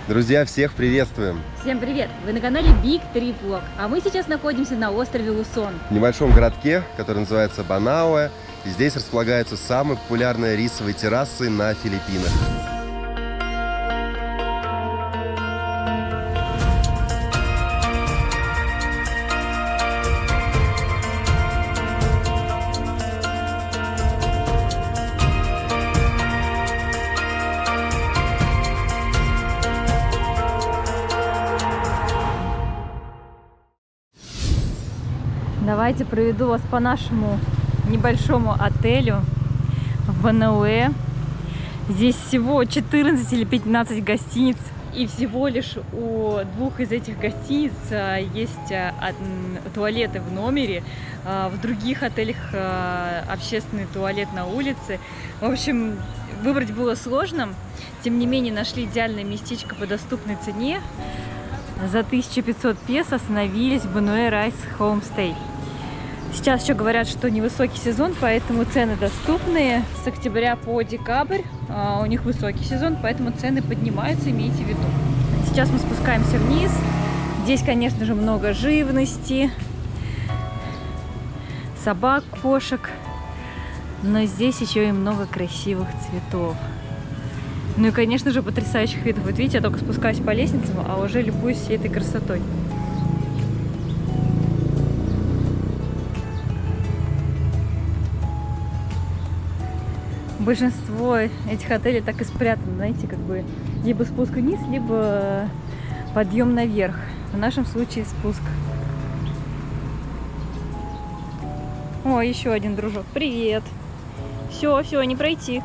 Друзья, всех приветствуем! Всем привет! Вы на канале Big Trip Vlog, а мы сейчас находимся на острове Лусон. В небольшом городке, который называется Банауэ, и здесь располагаются самые популярные рисовые террасы на Филиппинах. Давайте проведу вас по нашему небольшому отелю в Банауэ. Здесь всего 14 или 15 гостиниц. И всего лишь у двух из этих гостиниц есть туалеты в номере. В других отелях общественный туалет на улице. В общем, выбрать было сложно. Тем не менее, нашли идеальное местечко по доступной цене. За 1500 песо остановились в Банауэ Райс Homestay. Сейчас еще говорят, что невысокий сезон, поэтому цены доступные. С октября по декабрь у них высокий сезон, поэтому цены поднимаются, имейте в виду. Сейчас мы спускаемся вниз. Здесь, конечно же, много живности, собак, кошек, но здесь еще и много красивых цветов. Ну и, конечно же, потрясающих видов. Вот видите, я только спускаюсь по лестницам, а уже любуюсь всей этой красотой. Большинство этих отелей так и спрятано, знаете, как бы либо спуск вниз, либо подъем наверх. В нашем случае спуск. О, еще один дружок. Привет. Все, не пройти.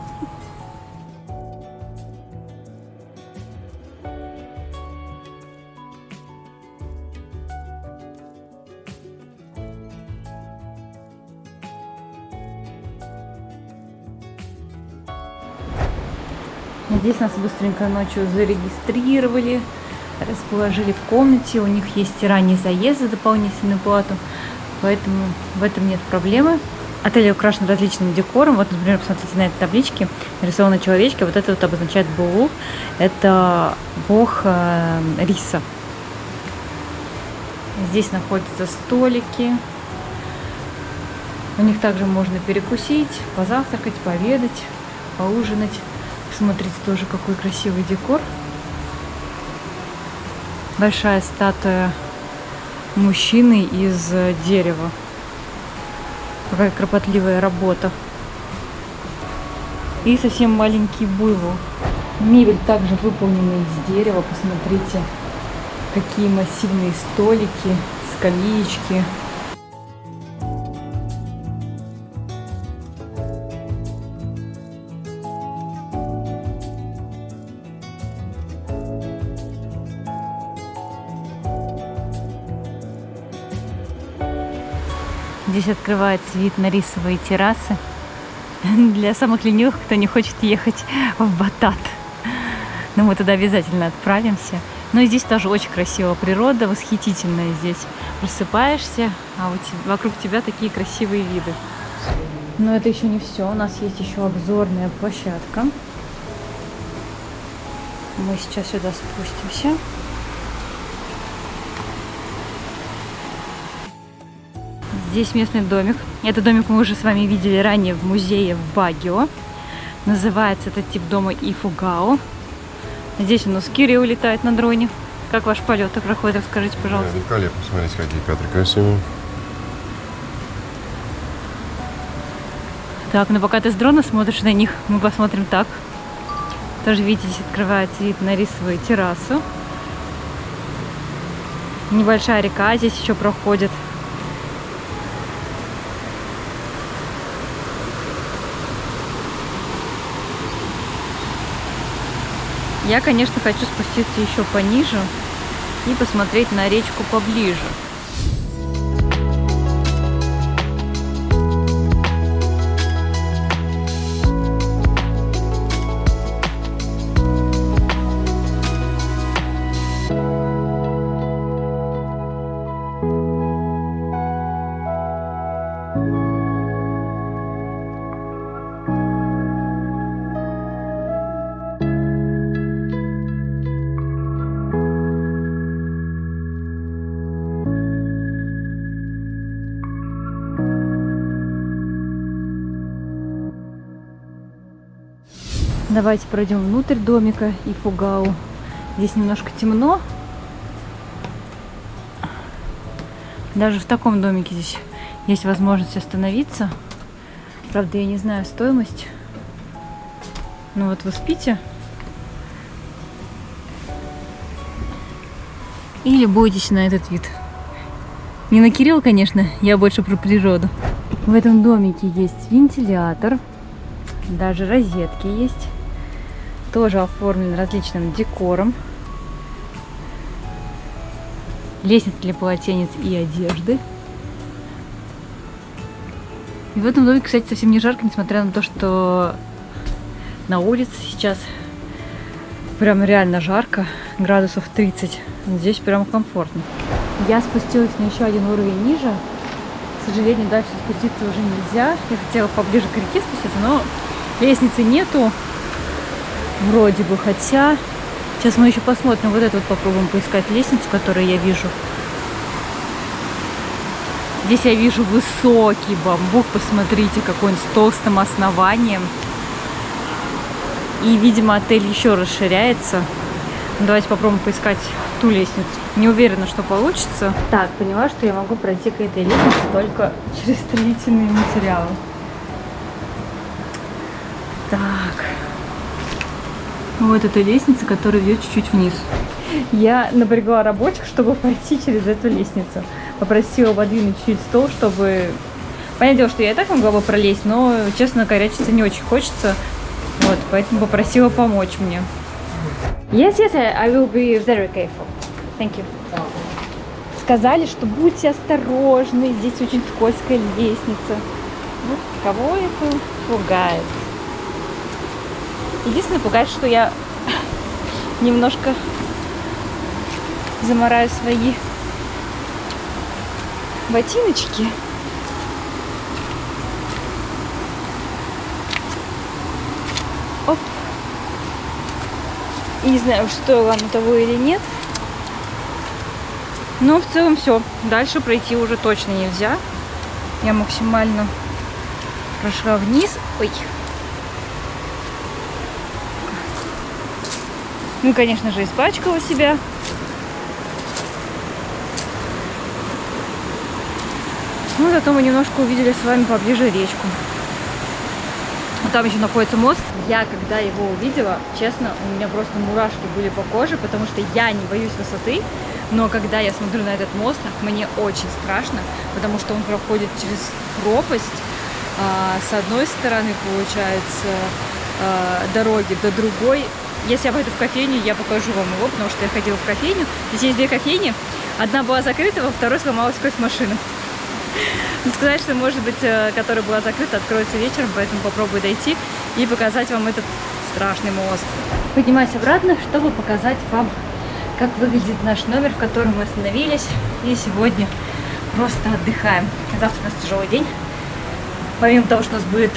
Здесь нас быстренько ночью зарегистрировали, расположили в комнате. У них есть ранний заезд за дополнительную плату, поэтому в этом нет проблемы. Отель украшен различным декором. Вот, например, посмотрите на этой табличке. Нарисованы человечки. Вот это вот обозначает Булу. Это бог риса. Здесь находятся столики. У них также можно перекусить, позавтракать, пообедать, поужинать. Смотрите, тоже какой красивый декор. Большая статуя мужчины из дерева. Какая кропотливая работа. И совсем маленький буйвол. Мебель также выполнена из дерева. Посмотрите, какие массивные столики, скамеечки. Здесь открывается вид на рисовые террасы для самых ленивых, кто не хочет ехать в Батат. Но мы туда обязательно отправимся. Но здесь тоже очень красивая природа, восхитительная здесь. Просыпаешься, а вокруг тебя такие красивые виды. Но это еще не все. У нас есть еще обзорная площадка. Мы сейчас сюда спустимся. Здесь местный домик. Этот домик мы уже с вами видели ранее в музее в Багио. Называется этот тип дома Ифугао. Здесь у нас Кири улетает на дроне. Как ваш полет проходит, расскажите, пожалуйста. Великолепно, смотрите, какие кадры красивые. Так, ну пока ты с дрона смотришь на них, мы посмотрим так. Тоже, видите, здесь открывается вид на рисовую террасу. Небольшая река здесь еще проходит. Я, конечно, хочу спуститься еще пониже и посмотреть на речку поближе. Давайте пройдем внутрь домика Ифугау. Здесь немножко темно. Даже в таком домике здесь есть возможность остановиться. Правда, я не знаю стоимость. Ну вот вы спите. И любуйтесь на этот вид. Не на Кирилл, конечно, я больше про природу. В этом домике есть вентилятор. Даже розетки есть. Тоже оформлен различным декором. Лестница для полотенец и одежды. И в этом домике, кстати, совсем не жарко, несмотря на то, что на улице сейчас прям реально жарко, градусов 30. Здесь прям комфортно. Я спустилась на еще один уровень ниже. К сожалению, дальше спуститься уже нельзя. Я хотела поближе к реке спуститься, но лестницы нету. Вроде бы, хотя... Сейчас мы еще посмотрим. Вот это вот попробуем поискать лестницу, которую я вижу. Здесь я вижу высокий бамбук. Посмотрите, какой он с толстым основанием. И, видимо, отель еще расширяется. Давайте попробуем поискать ту лестницу. Не уверена, что получится. Так, поняла, что я могу пройти к этой лестнице только через строительные материалы. Так. Вот эта лестница, которая ведет чуть-чуть вниз. Я напрягла рабочих, чтобы пройти через эту лестницу. Попросила подвинуть чуть стол, чтобы... Понятное дело, что я и так могла бы пролезть, но, честно, корячиться не очень хочется. Вот, поэтому попросила помочь мне. Yes, I will be very careful. Thank you. Сказали, что будьте осторожны, здесь очень скользкая лестница. Вот кого это пугает? Единственное, пугает, что я немножко замараю свои ботиночки. Оп. Не знаю, стоило оно того или нет. Но в целом все. Дальше пройти уже точно нельзя. Я максимально прошла вниз. Ой. Ну, конечно же, испачкала себя. Ну, зато мы немножко увидели с вами поближе речку. Там еще находится мост. Я, когда его увидела, честно, у меня просто мурашки были по коже, потому что я не боюсь высоты. Но когда я смотрю на этот мост, мне очень страшно, потому что он проходит через пропасть. С одной стороны, получается, дороги, до другой. Если я пойду в кофейню, я покажу вам его, потому что я ходила в кофейню. Здесь есть две кофейни. Одна была закрыта, во второй сломалась кофемашина. Но сказать, что, может быть, которая была закрыта, откроется вечером, поэтому попробую дойти и показать вам этот страшный мост. Поднимаюсь обратно, чтобы показать вам, как выглядит наш номер, в котором мы остановились. И сегодня просто отдыхаем. Завтра у нас тяжелый день. Помимо того, что у нас будет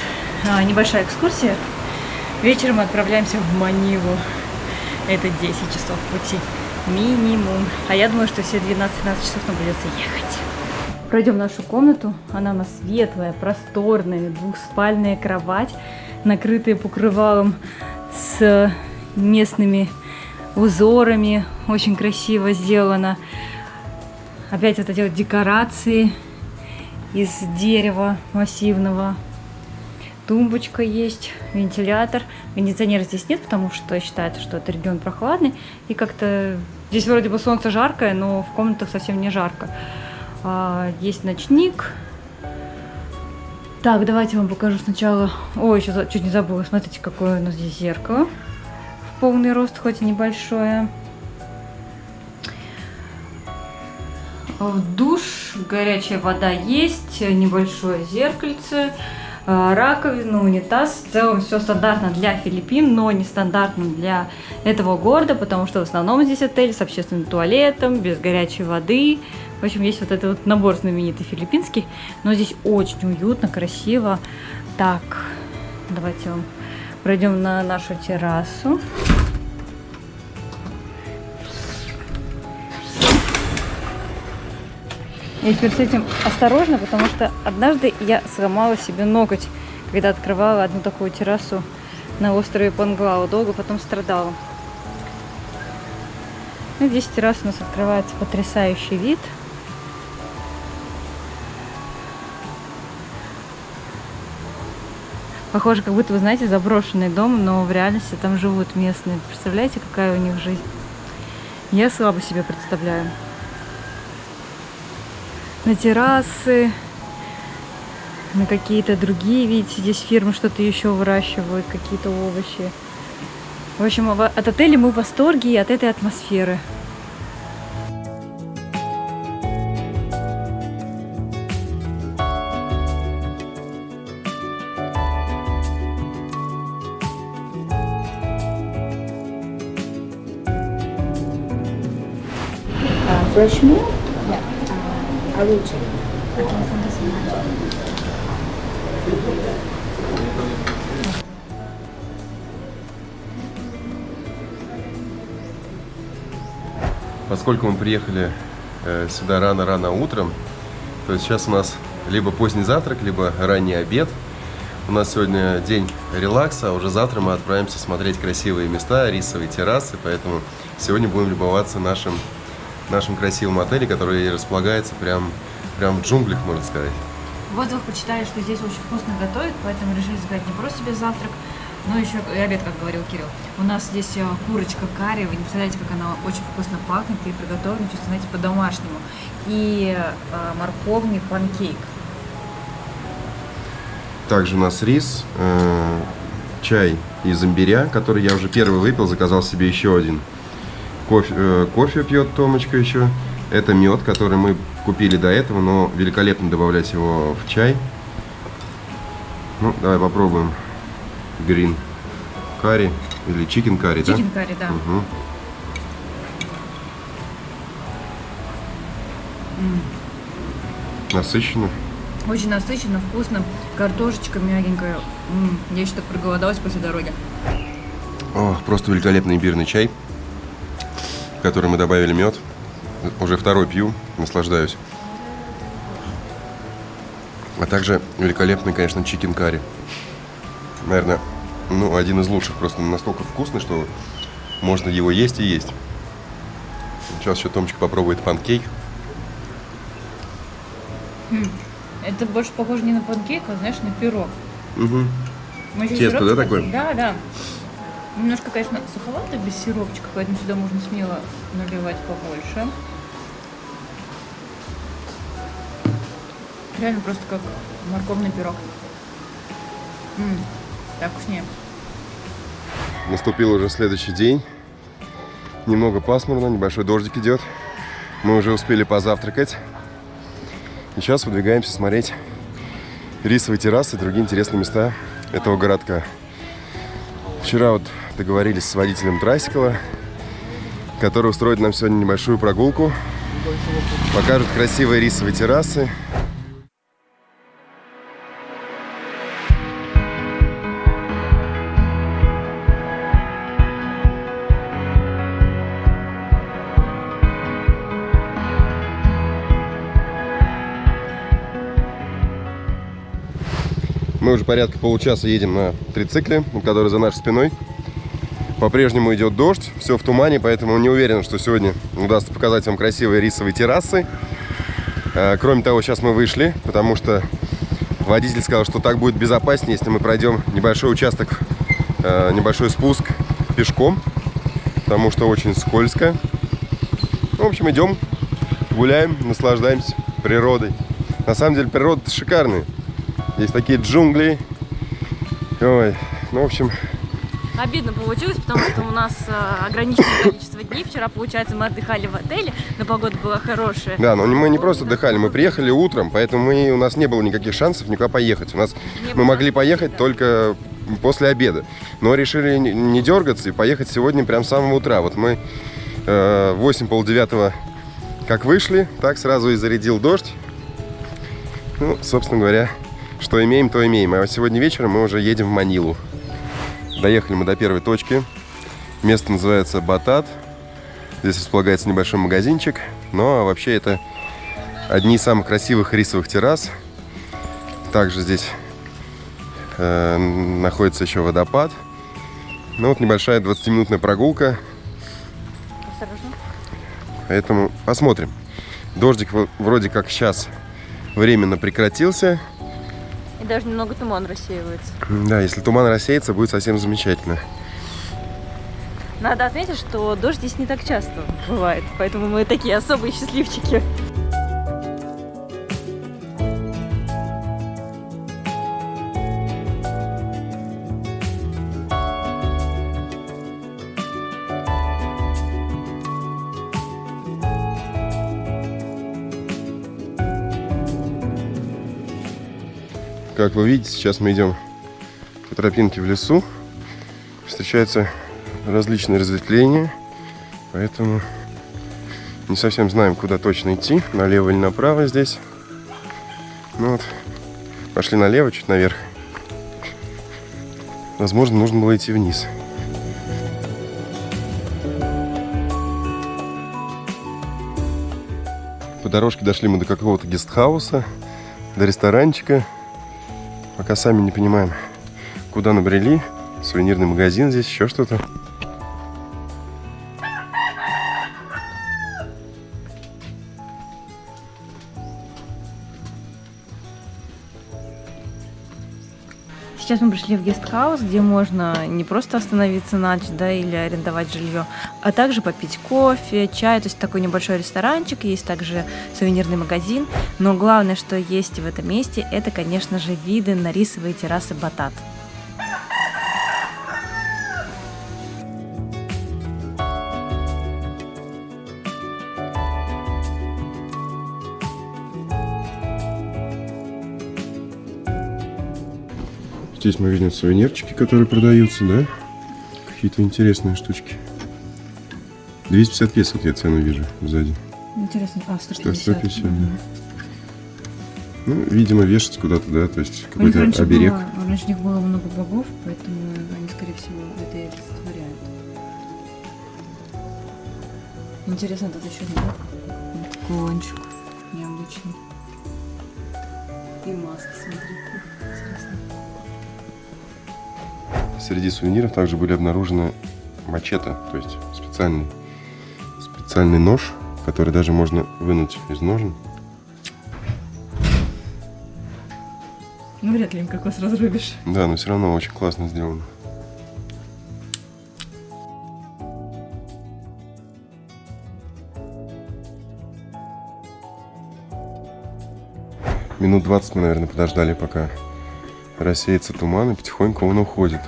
небольшая экскурсия, вечером мы отправляемся в Манилу. Это 10 часов пути минимум. А я думаю, что все 12-13 часов нам придется ехать. Пройдем нашу комнату. Она у нас светлая, просторная, двухспальная кровать, накрытая покрывалом с местными узорами. Очень красиво сделано. Опять вот эти вот декорации из дерева массивного. Тумбочка есть, вентилятор. Кондиционера здесь нет, потому что считается, что это регион прохладный. И как-то здесь вроде бы солнце жаркое, но в комнатах совсем не жарко. Есть ночник. Так, давайте вам покажу сначала. Ой, еще чуть не забыла. Смотрите, какое у нас здесь зеркало. В полный рост, хоть и небольшое. В душ горячая вода есть, небольшое зеркальце, раковина, унитаз. В целом все стандартно для Филиппин, но не стандартно для этого города, потому что в основном здесь отель с общественным туалетом, без горячей воды. В общем, есть вот этот вот набор знаменитый филиппинский, но здесь очень уютно, красиво. Так, давайте пройдем на нашу террасу. Я теперь с этим осторожна, потому что однажды я сломала себе ноготь, когда открывала одну такую террасу на острове Панглау. Долго потом страдала. Ну, здесь терраса у нас открывается потрясающий вид. Похоже, как будто, вы знаете, заброшенный дом, но в реальности там живут местные. Представляете, какая у них жизнь? Я слабо себе представляю. На террасы, на какие-то другие, видите, здесь фирмы что-то еще выращивают, какие-то овощи. В общем, от отеля мы в восторге и от этой атмосферы. Fresh meal? Yeah. I will check. Поскольку мы приехали сюда рано-рано утром, то есть сейчас у нас либо поздний завтрак, либо ранний обед. У нас сегодня день релакса, а уже завтра мы отправимся смотреть красивые места, рисовые террасы, поэтому сегодня будем любоваться нашим красивым отеле, который располагается прям в джунглях, можно сказать. В отзывах почитали, что здесь очень вкусно готовят, поэтому решили заказать не просто себе завтрак, но еще и обед, как говорил Кирилл. У нас здесь курочка карри, вы не представляете, как она очень вкусно пахнет и приготовлена, чувствуете, знаете, по-домашнему. И морковный панкейк. Также у нас рис, чай из имбиря, который я уже первый выпил, заказал себе еще один. Кофе пьет Томочка еще. Это мед, который мы купили до этого, но великолепно добавлять его в чай. Ну, давай попробуем. Грин карри или чикен карри, да? Чикен карри, да. Угу. Насыщенно. Очень насыщенно, вкусно. Картошечка мягенькая. Я еще так проголодалась после дороги. О, просто великолепный имбирный чай, в который мы добавили мед. Уже второй пью, наслаждаюсь. А также великолепный, конечно, чикен карри. Наверное, один из лучших. Просто настолько вкусный, что можно его есть и есть. Сейчас еще Томочка попробует панкейк. Это больше похоже не на панкейк, а, знаешь, на пирог. Угу. Тесто, да, такое? Да, да. Немножко, конечно, суховато, без сиропчика, поэтому сюда можно смело наливать побольше. Реально просто как морковный пирог. Так вкуснее. Наступил уже следующий день. Немного пасмурно, небольшой дождик идет. Мы уже успели позавтракать. И сейчас выдвигаемся смотреть рисовые террасы и другие интересные места этого городка. Вчера вот договорились с водителем Трайсикла, который устроит нам сегодня небольшую прогулку, покажет красивые рисовые террасы. Мы уже порядка получаса едем на трицикле, который за нашей спиной. По-прежнему идет дождь, все в тумане, поэтому не уверен, что сегодня удастся показать вам красивые рисовые террасы. Кроме того, сейчас мы вышли, потому что водитель сказал, что так будет безопаснее, если мы пройдем небольшой участок, небольшой спуск пешком, потому что очень скользко. В общем, идем, гуляем, наслаждаемся природой. На самом деле природа шикарная. Здесь такие джунгли. Ой, ну, в общем... Обидно получилось, потому что у нас ограниченное количество дней. Вчера, получается, мы отдыхали в отеле, но погода была хорошая. Да, но мы не просто отдыхали, мы приехали утром, поэтому у нас не было никаких шансов никуда поехать. Мы могли поехать только после обеда. Но решили не дергаться и поехать сегодня прям с самого утра. Вот мы в 8:30 как вышли, так сразу и зарядил дождь. Ну, собственно говоря... Что имеем, то имеем. А сегодня вечером мы уже едем в Манилу. Доехали мы до первой точки. Место называется Батат. Здесь располагается небольшой магазинчик. Но вообще это одни из самых красивых рисовых террас. Также здесь находится еще водопад. Ну вот небольшая 20-минутная прогулка. Осторожно. Поэтому посмотрим. Дождик вроде как сейчас временно прекратился. И даже немного туман рассеивается. Да, если туман рассеется, будет совсем замечательно. Надо отметить, что дождь здесь не так часто бывает, поэтому мы такие особые счастливчики. Как вы видите, сейчас мы идем по тропинке в лесу. Встречаются различные разветвления, поэтому не совсем знаем, куда точно идти, налево или направо здесь. Ну вот, пошли налево, чуть наверх. Возможно, нужно было идти вниз. По дорожке дошли мы до какого-то гестхауса, до ресторанчика. Пока сами не понимаем, куда набрели. Сувенирный магазин здесь, еще что-то. Сейчас мы пришли в гестхаус, где можно не просто остановиться на ночь, да, или арендовать жилье, а также попить кофе, чай. То есть такой небольшой ресторанчик, есть также сувенирный магазин. Но главное, что есть в этом месте, это, конечно же, виды на рисовые террасы Батат. Здесь мы видим сувенирчики, которые продаются, да? Какие-то интересные штучки. 250 песо, вот я цену вижу сзади. Интересно, 150. 150, да. Ну, видимо, вешать куда-то, да, то есть какой-то оберег. Раньше у них было много богов, поэтому они, скорее всего, это и олицетворяют. Интересно, тут еще кончик необычный. И маски, смотри. Интересно. Среди сувениров также были обнаружены мачете, то есть специальный нож, который даже можно вынуть из ножен. Ну, вряд ли им кокос разрубишь. Да, но все равно очень классно сделано. Минут 20 мы, наверное, подождали, пока рассеется туман, и потихоньку он уходит.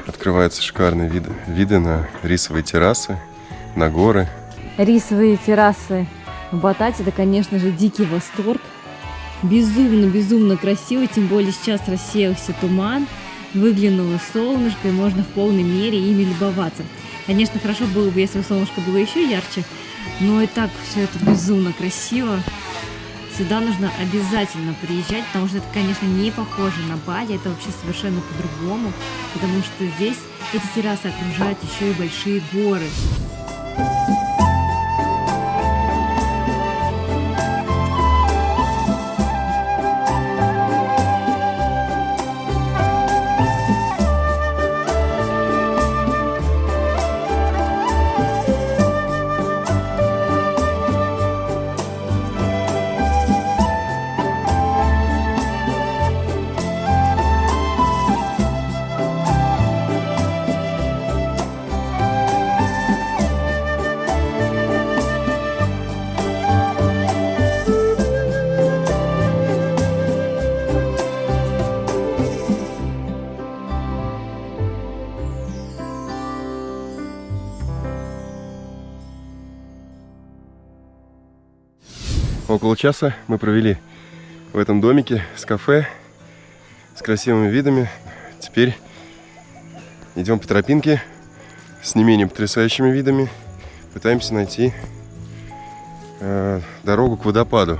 Открываются шикарные виды на рисовые террасы, на горы. Рисовые террасы в Батате, это, конечно же, дикий восторг. Безумно красиво, тем более сейчас рассеялся туман, выглянуло солнышко, и можно в полной мере ими любоваться. Конечно, хорошо было бы, если бы солнышко было еще ярче, но и так все это безумно красиво. Сюда нужно обязательно приезжать, потому что это, конечно, не похоже на Бали, это вообще совершенно по-другому, потому что здесь эти террасы окружают еще и большие горы. Около часа мы провели в этом домике с кафе, с красивыми видами. Теперь идем по тропинке с не менее потрясающими видами. Пытаемся найти дорогу к водопаду.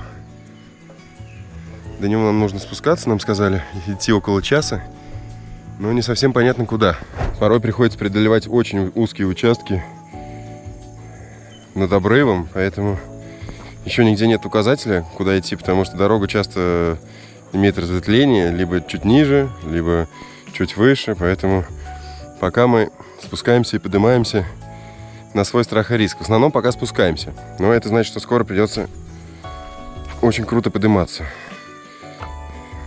До него нам нужно спускаться, нам сказали идти около часа, но не совсем понятно куда. Порой приходится преодолевать очень узкие участки над обрывом, поэтому еще нигде нет указателя, куда идти, потому что дорога часто имеет разветвление, либо чуть ниже, либо чуть выше, поэтому пока мы спускаемся и поднимаемся на свой страх и риск. В основном пока спускаемся. Но это значит, что скоро придется очень круто подниматься.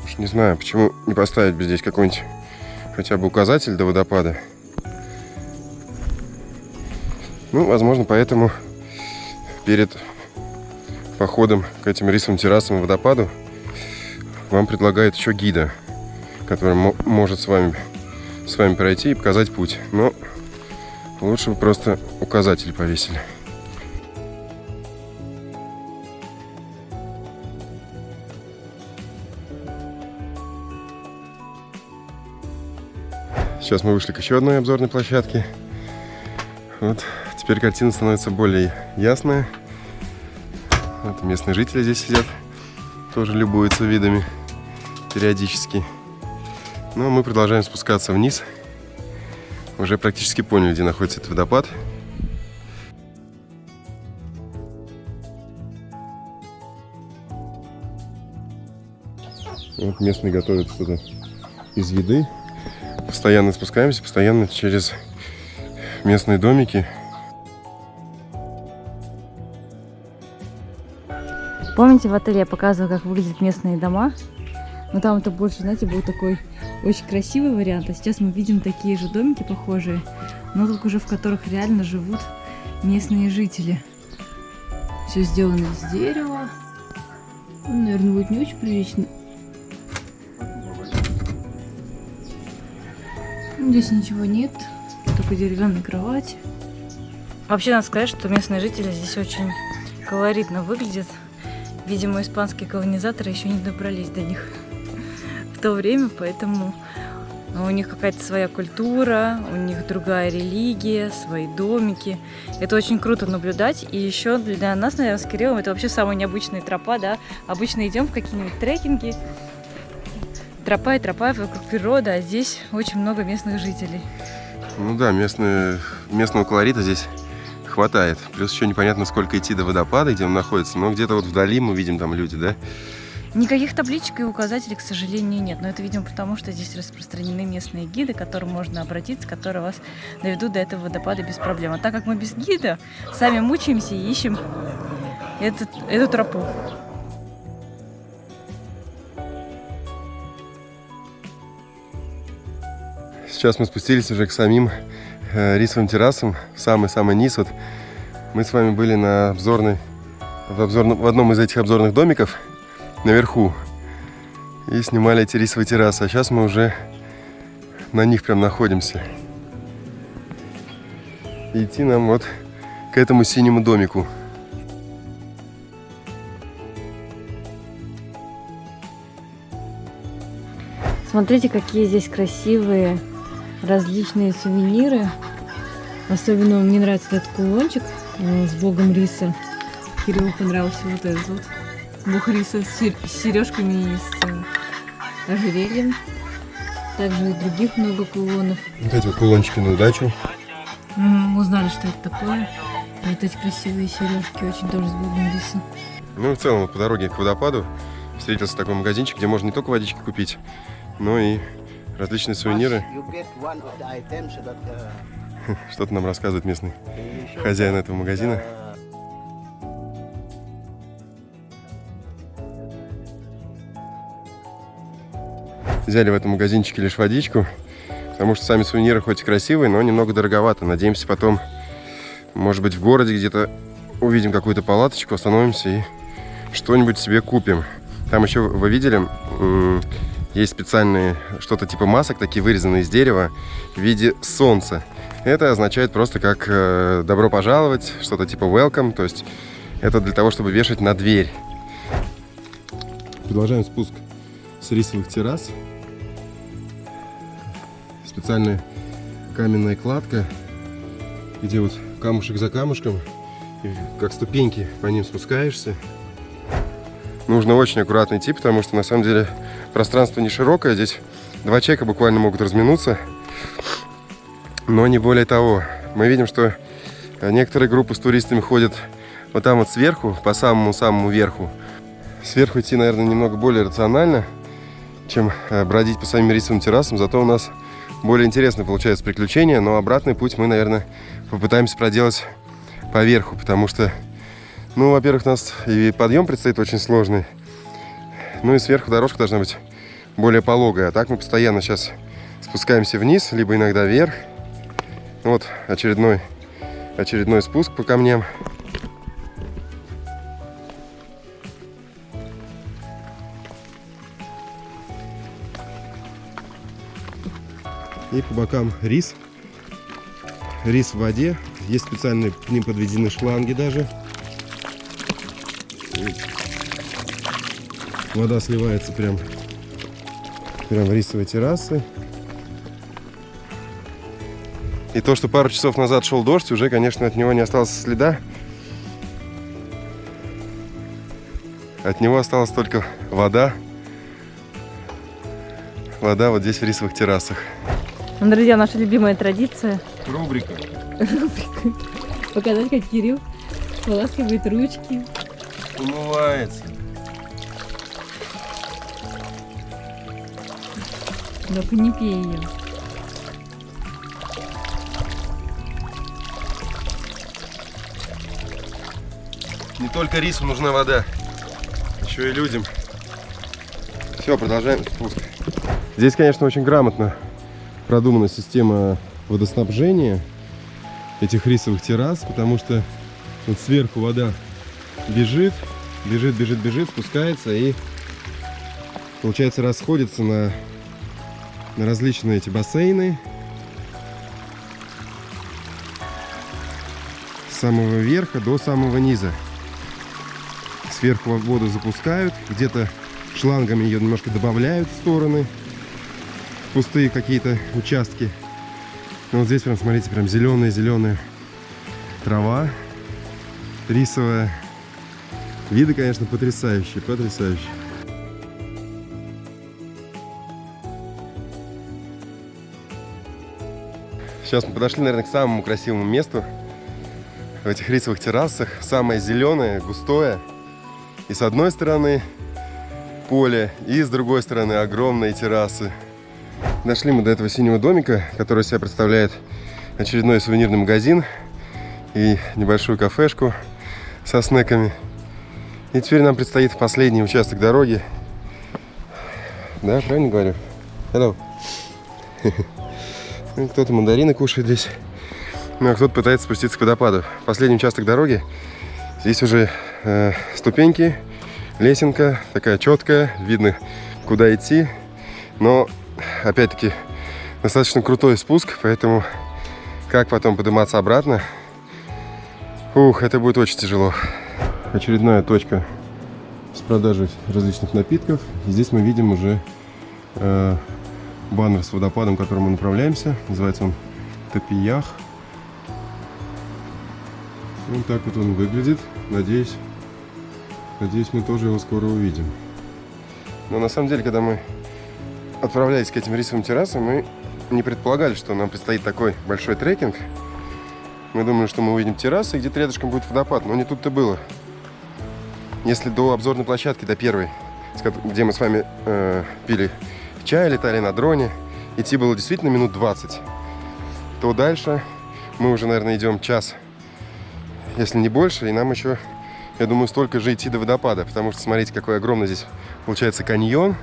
Уж не знаю, почему не поставить бы здесь какой-нибудь хотя бы указатель до водопада. Ну, возможно, поэтому перед походом к этим рисовым террасам и водопаду вам предлагают еще гида, который может с вами пройти и показать путь. Но лучше бы просто указатель повесили. Сейчас мы вышли к еще одной обзорной площадке. Вот теперь картина становится более ясная. Вот местные жители здесь сидят, тоже любуются видами периодически. Ну а мы продолжаем спускаться вниз. Уже практически поняли, где находится этот водопад. Вот местные готовят что-то из еды. Постоянно спускаемся, постоянно через местные домики. Помните, в отеле я показывала, как выглядят местные дома? Но там это больше, знаете, был такой очень красивый вариант. А сейчас мы видим такие же домики похожие, но только уже в которых реально живут местные жители. Все сделано из дерева. Ну, наверное, будет не очень прилично. Здесь ничего нет, только деревянная кровать. Вообще, надо сказать, что местные жители здесь очень колоритно выглядят. Видимо, испанские колонизаторы еще не добрались до них в то время, поэтому у них какая-то своя культура, у них другая религия, свои домики. Это очень круто наблюдать. И еще для нас, наверное, с Кириллом, это вообще самая необычная тропа, да? Обычно идем в какие-нибудь трекинги. Тропа и тропа вокруг природы, а здесь очень много местных жителей. Ну да, местного колорита здесь хватает. Плюс еще непонятно, сколько идти до водопада, где он находится. Но где-то вот вдали мы видим там люди, да? Никаких табличек и указателей, к сожалению, нет. Но это, видимо, потому что здесь распространены местные гиды, к которым можно обратиться, которые вас доведут до этого водопада без проблем. А так как мы без гида, сами мучаемся и ищем эту тропу. Сейчас мы спустились уже к самим рисовым террасам, в самый-самый низ. Вот мы с вами были в одном из этих обзорных домиков наверху и снимали эти рисовые террасы. А сейчас мы уже на них прям находимся. И идти нам вот к этому синему домику. Смотрите, какие здесь красивые различные сувениры. Особенно мне нравится этот кулончик с богом риса. Кириллу понравился вот этот вот бог риса с сережками и с ожерельем. Также и других много кулонов. Вот эти вот кулончики на удачу. Узнали, что это такое. Вот эти красивые сережки, очень тоже с богом риса. Ну и в целом по дороге к водопаду встретился такой магазинчик, где можно не только водички купить, но и различные сувениры. Что-то нам рассказывает местный хозяин этого магазина. Взяли в этом магазинчике лишь водичку, потому что сами сувениры хоть и красивые, но немного дороговато. Надеемся, потом, может быть, в городе где-то увидим какую-то палаточку, остановимся и что-нибудь себе купим. Там еще, вы видели, есть специальные что-то типа масок, такие вырезанные из дерева в виде солнца. Это означает просто как добро пожаловать, что-то типа welcome, то есть это для того, чтобы вешать на дверь. Продолжаем спуск с рисовых террас. Специальная каменная кладка, где вот камушек за камушком, и как ступеньки по ним спускаешься. Нужно очень аккуратно идти, потому что на самом деле пространство не широкое. Здесь два человека буквально могут разминуться, но не более того. Мы видим, что некоторые группы с туристами ходят вот там вот сверху, по самому-самому верху. Сверху идти, наверное, немного более рационально, чем бродить по самим рисовым террасам. Зато у нас более интересно получается приключение, но обратный путь мы, наверное, попытаемся проделать по верху, потому что, ну, во-первых, у нас и подъем предстоит очень сложный, ну и сверху дорожка должна быть более пологая. А так мы постоянно сейчас спускаемся вниз, либо иногда вверх. Вот очередной спуск по камням. И по бокам рис. Рис в воде. Есть специальные к ним подведены шланги даже. Вода сливается прям в рисовые террасы. И то, что пару часов назад шел дождь, уже, конечно, от него не осталось следа. От него осталась только вода. Вода вот здесь в рисовых террасах. Ну, друзья, наша любимая традиция. Рубрика. Показать, как Кирилл поласкивает ручки. Умывается. Да не пей ее. Не только рису нужна вода, еще и людям. Все, продолжаем спуск. Здесь, конечно, очень грамотно продумана система водоснабжения этих рисовых террас, потому что вот сверху вода бежит, спускается и, получается, расходится на различные эти бассейны. С самого верха до самого низа. Сверху воду запускают, где-то шлангами ее немножко добавляют в стороны, в пустые какие-то участки. Но вот здесь прям, смотрите, прям зеленая трава рисовая. Виды, конечно, потрясающие. Сейчас мы подошли, наверное, к самому красивому месту в этих рисовых террасах. Самое зеленое, густое. И с одной стороны поле, и с другой стороны огромные террасы. Дошли мы до этого синего домика, который себя представляет очередной сувенирный магазин и небольшую кафешку со снеками. И теперь нам предстоит последний участок дороги. Да, правильно говорю? Hello. Кто-то мандарины кушает здесь, ну а кто-то пытается спуститься к водопаду. Последний участок дороги. Здесь уже ступеньки, лесенка такая четкая, видно, куда идти. Но, опять-таки, достаточно крутой спуск, поэтому как потом подниматься обратно, это будет очень тяжело. Очередная точка с продажей различных напитков. И здесь мы видим уже баннер с водопадом, к которому мы направляемся. Называется он Тапиях. Вот так вот он выглядит. Надеюсь, мы тоже его скоро увидим. Но на самом деле, когда мы отправлялись к этим рисовым террасам, мы не предполагали, что нам предстоит такой большой трекинг. Мы думали, что мы увидим террасы, и где-то рядышком будет водопад, но не тут-то было. Если до обзорной площадки, до первой, где мы с вами пили чай, летали на дроне, идти было действительно минут 20, то дальше мы уже, наверное, идем час, если не больше, и нам еще, я думаю, столько же идти до водопада, потому что смотрите, какой огромный здесь получается каньон.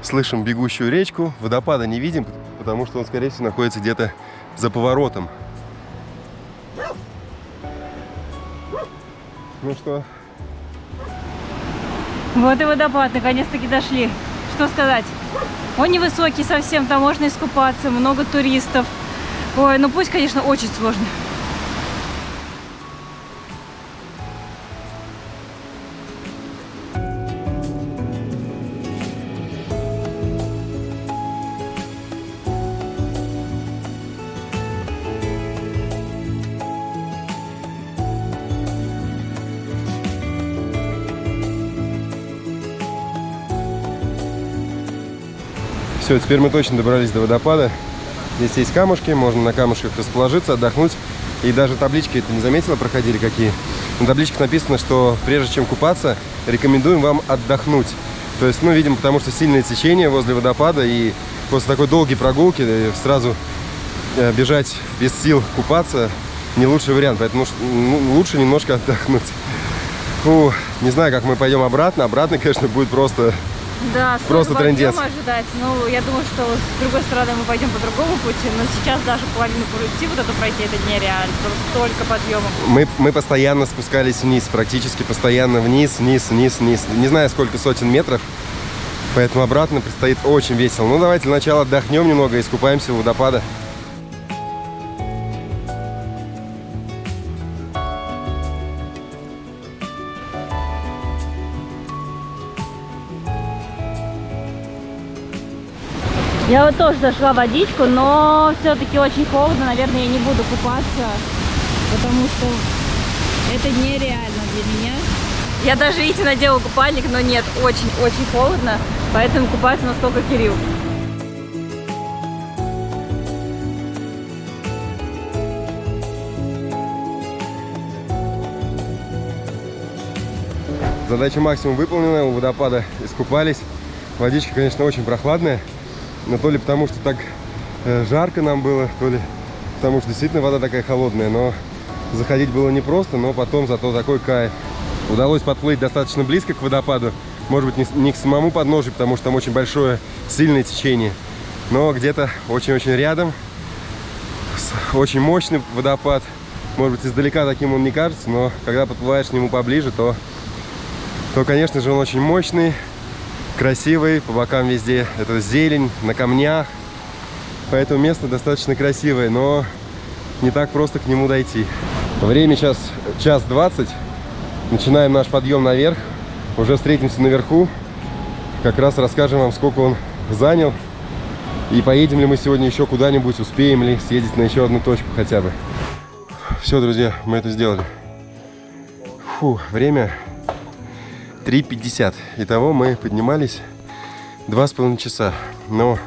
Слышим бегущую речку, водопада не видим, потому что он, скорее всего, находится где-то за поворотом. Ну что? Вот и водопад, наконец-таки дошли. Что сказать? Он невысокий совсем, там можно искупаться, много туристов. Ой, ну пусть, конечно, очень сложно. Все, теперь мы точно добрались до водопада. Здесь есть камушки, можно на камушках расположиться, отдохнуть. И даже таблички, это не заметила, проходили какие? На табличках написано, что прежде чем купаться, рекомендуем вам отдохнуть. То есть, ну, видимо, потому что сильное течение возле водопада, и после такой долгой прогулки сразу бежать без сил купаться не лучший вариант, поэтому лучше немножко отдохнуть. Фу, не знаю, как мы пойдем обратно. Обратно, конечно, будет просто... Да, просто трындец. Ожидать. Ну, я думаю, что с другой стороны мы пойдем по другому пути, но сейчас даже половину пути вот это пройти, это нереально, просто столько подъемов. Мы постоянно спускались вниз, практически постоянно вниз. Не знаю, сколько сотен метров, поэтому обратно предстоит очень весело. Ну, давайте для начала отдохнем немного и искупаемся у водопада. Я вот тоже зашла в водичку, но все-таки очень холодно, наверное, я не буду купаться, потому что это нереально для меня. Я даже, видите, надела купальник, но нет, очень-очень холодно, поэтому купается нас только Кирилл. Задача максимум выполнена, у водопада искупались. Водичка, конечно, очень прохладная. Но то ли потому, что так жарко нам было, то ли потому, что действительно вода такая холодная. Но заходить было непросто, но потом зато такой кайф. Удалось подплыть достаточно близко к водопаду. Может быть, не к самому подножию, потому что там очень большое, сильное течение. Но где-то очень-очень рядом. Очень мощный водопад. Может быть, издалека таким он не кажется, но когда подплываешь к нему поближе, то конечно же, он очень мощный. Красивый, по бокам везде это зелень, на камнях. Поэтому место достаточно красивое, но не так просто к нему дойти. Время сейчас 1:20. Начинаем наш подъем наверх. Уже встретимся наверху. Как раз расскажем вам, сколько он занял. И поедем ли мы сегодня еще куда-нибудь, успеем ли съездить на еще одну точку хотя бы. Все, друзья, мы это сделали. Фу, время 3:50. Итого мы поднимались 2,5 часа. Но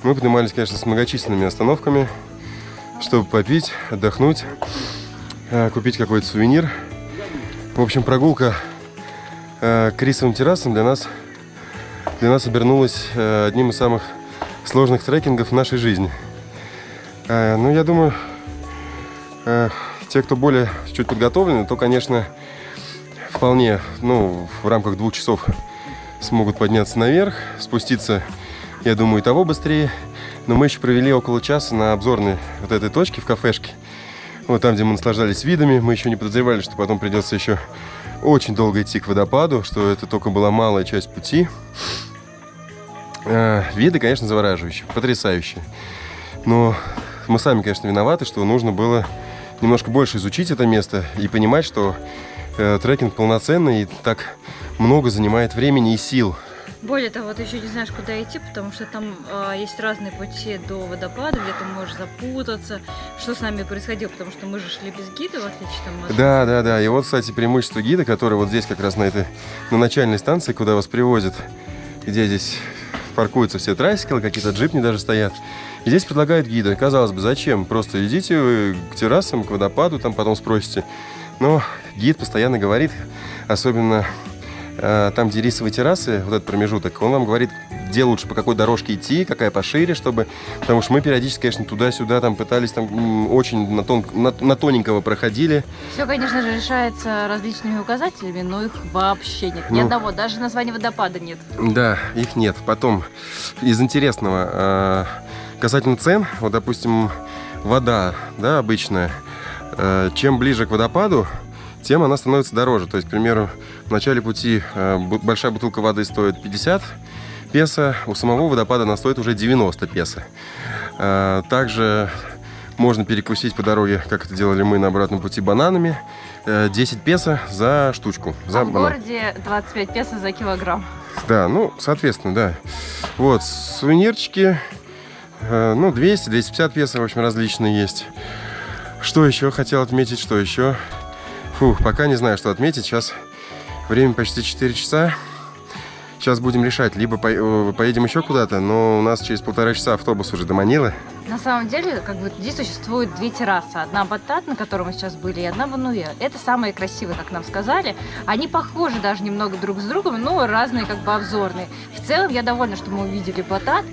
мы поднимались, конечно, с многочисленными остановками, чтобы попить, отдохнуть, купить какой-то сувенир. В общем, прогулка к рисовым террасам для нас обернулась одним из самых сложных трекингов в нашей жизни. Ну, я думаю, те, кто более чуть подготовлены, то, конечно, вполне, ну, в рамках 2 часов смогут подняться наверх, спуститься, я думаю, и того быстрее. Но мы еще провели около часа на обзорной вот этой точке в кафешке. Вот там, где мы наслаждались видами. Мы еще не подозревали, что потом придется еще очень долго идти к водопаду, что это только была малая часть пути. Виды, конечно, завораживающие, потрясающие. Но мы сами, конечно, виноваты, что нужно было немножко больше изучить это место и понимать, что трекинг полноценный и так много занимает времени и сил. Более того, ты еще не знаешь, куда идти, потому что там есть разные пути до водопада, где ты можешь запутаться. Что с нами происходило, потому что мы же шли без гида, в отличие от... Да. И вот, кстати, преимущество гида, который вот здесь как раз на начальной станции, куда вас привозят, где здесь паркуются все трайсиклы, какие-то джипни даже стоят. И здесь предлагают гида. Казалось бы, зачем? Просто идите вы к террасам, к водопаду, там потом спросите. Но гид постоянно говорит, особенно там, где рисовые террасы, вот этот промежуток, он вам говорит, где лучше, по какой дорожке идти, какая пошире, чтобы... Потому что мы периодически, конечно, туда-сюда там пытались, там очень на тоненького проходили. Все, конечно же, решается различными указателями, но их вообще нет. Ни одного, даже названия водопада нет. Да, их нет. Потом, из интересного, касательно цен, вот, допустим, вода, да, обычная, чем ближе к водопаду, тем она становится дороже. То есть, к примеру, в начале пути большая бутылка воды стоит 50 песо, у самого водопада она стоит уже 90 песо. Также можно перекусить по дороге, как это делали мы на обратном пути, бананами. 10 песо за штучку. За в городе 25 песо за килограмм. Да, ну, соответственно, да. Вот, сувенирчики, ну, 200-250 песо, в общем, различные есть. Что еще хотел отметить, что еще? Фух, пока не знаю, что отметить. Сейчас время почти 4 часа. Сейчас будем решать. Либо поедем еще куда-то, но у нас через 1,5 часа автобус уже до Манилы. На самом деле, как бы здесь существует две террасы. Одна Батат, на которой мы сейчас были, и одна Вануэ. Это самые красивые, как нам сказали. Они похожи даже немного друг с другом, но разные как бы обзорные. В целом, я довольна, что мы увидели Батат.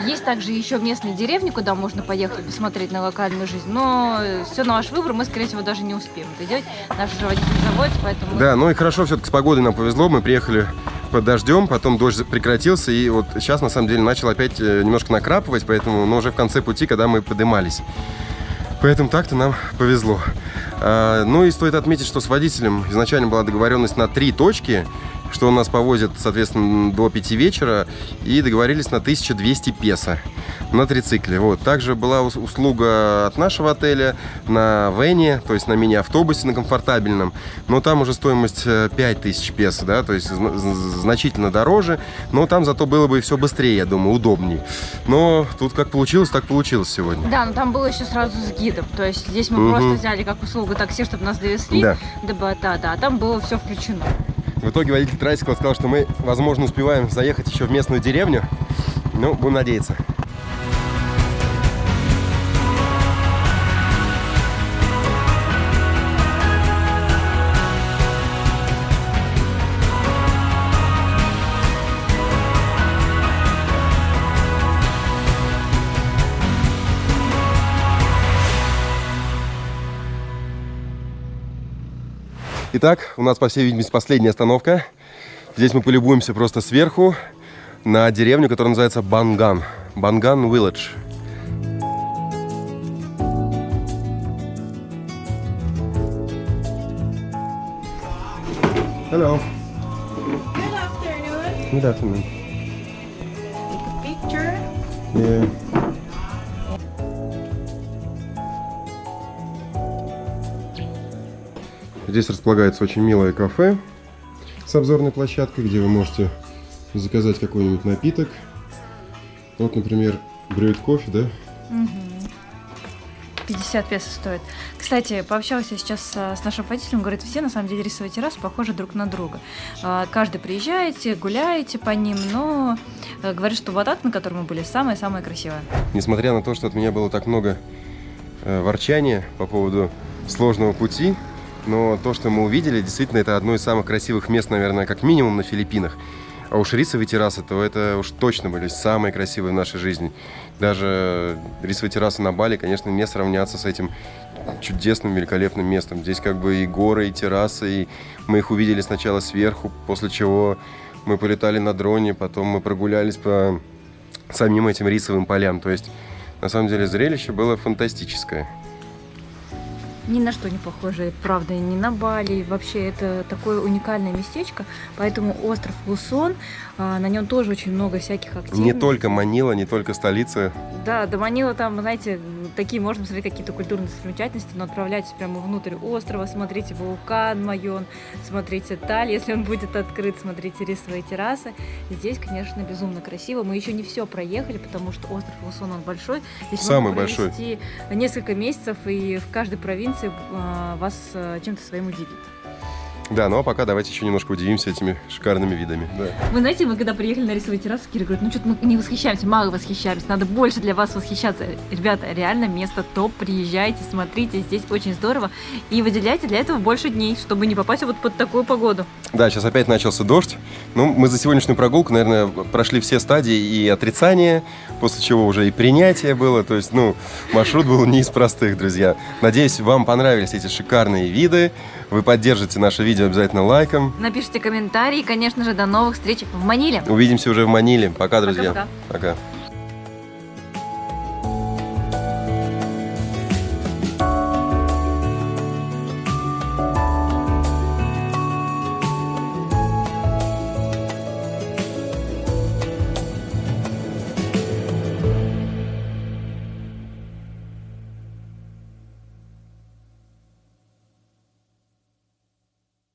Есть также еще местные деревни, куда можно поехать посмотреть на локальную жизнь. Но все на ваш выбор, мы, скорее всего, даже не успеем дойти. Наш же водитель заводится, поэтому... Да, ну и хорошо, все-таки с погодой нам повезло. Мы приехали под дождем, потом дождь прекратился, и вот сейчас, на самом деле, начал опять немножко накрапывать, поэтому, но уже в конце пути, когда мы поднимались. Поэтому так-то нам повезло. Ну и стоит отметить, что с водителем изначально была договоренность на 3 точки, что он нас повозит, соответственно, до 5 вечера, и договорились на 1200 песо на трицикле. Вот. Также была услуга от нашего отеля на вене, то есть на мини-автобусе, на комфортабельном, но там уже стоимость 5000 песо, да, то есть значительно дороже, но там зато было бы все быстрее, я думаю, удобнее. Но тут как получилось, так получилось сегодня. Да, но там было еще сразу с гидом, то есть здесь мы просто взяли как услугу такси, чтобы нас довезли до Батата, а там было все включено. В итоге водитель трайсикла сказал, что мы, возможно, успеваем заехать еще в местную деревню. Ну, будем надеяться. Итак, у нас, по всей видимости, последняя остановка. Здесь мы полюбуемся просто сверху на деревню, которая называется Банган. Банган Village. Hello. Good afternoon. Good afternoon. Take a picture. Yeah. Здесь располагается очень милое кафе с обзорной площадкой, где вы можете заказать какой-нибудь напиток. Вот, например, брewed кофе, да? 50 песо стоит. Кстати, пообщалась я сейчас с нашим водителем, говорит, все на самом деле рисовые террасы похожи друг на друга. Каждый приезжаете, гуляете по ним, но говорит, что Батат, на котором мы были, самая-самая красивая. Несмотря на то, что от меня было так много ворчания по поводу сложного пути, но то, что мы увидели, действительно, это одно из самых красивых мест, наверное, как минимум на Филиппинах. А уж рисовые террасы, то это уж точно были самые красивые в нашей жизни. Даже рисовые террасы на Бали, конечно, не сравнятся с этим чудесным, великолепным местом. Здесь как бы и горы, и террасы, и мы их увидели сначала сверху, после чего мы полетали на дроне, потом мы прогулялись по самим этим рисовым полям. То есть, на самом деле, зрелище было фантастическое. Ни на что не похоже, правда, ни на Бали. Вообще, это такое уникальное местечко. Поэтому остров Лусон, на нем тоже очень много всяких активностей. Не только Манила, не только столица. Да, до Манила там, знаете, такие, можно посмотреть какие-то культурные достопримечательности, но отправляйтесь прямо внутрь острова, смотрите вулкан Майон, смотрите Таль, если он будет открыт, смотрите рисовые террасы. Здесь, конечно, безумно красиво. Мы еще не все проехали, потому что остров Лусон, он большой. Здесь самый можно большой. провести несколько месяцев, и в каждой провинции вас чем-то своим удивит. Да, ну а пока давайте еще немножко удивимся этими шикарными видами. Да. Вы знаете, мы когда приехали на рисовую террасу, Кира говорит, ну что-то мы не восхищаемся, мало восхищаемся, надо больше для вас восхищаться. Ребята, реально место топ, приезжайте, смотрите, здесь очень здорово. И выделяйте для этого больше дней, чтобы не попасть вот под такую погоду. Да, сейчас опять начался дождь. Ну, мы за сегодняшнюю прогулку, наверное, прошли все стадии и отрицания, после чего уже и принятие было. То есть, ну, маршрут был не из простых, друзья. Надеюсь, вам понравились эти шикарные виды. Вы поддержите наше видео обязательно лайком. Напишите комментарии и, конечно же, до новых встреч в Маниле. Увидимся уже в Маниле. Пока, друзья. Пока-пока. Пока.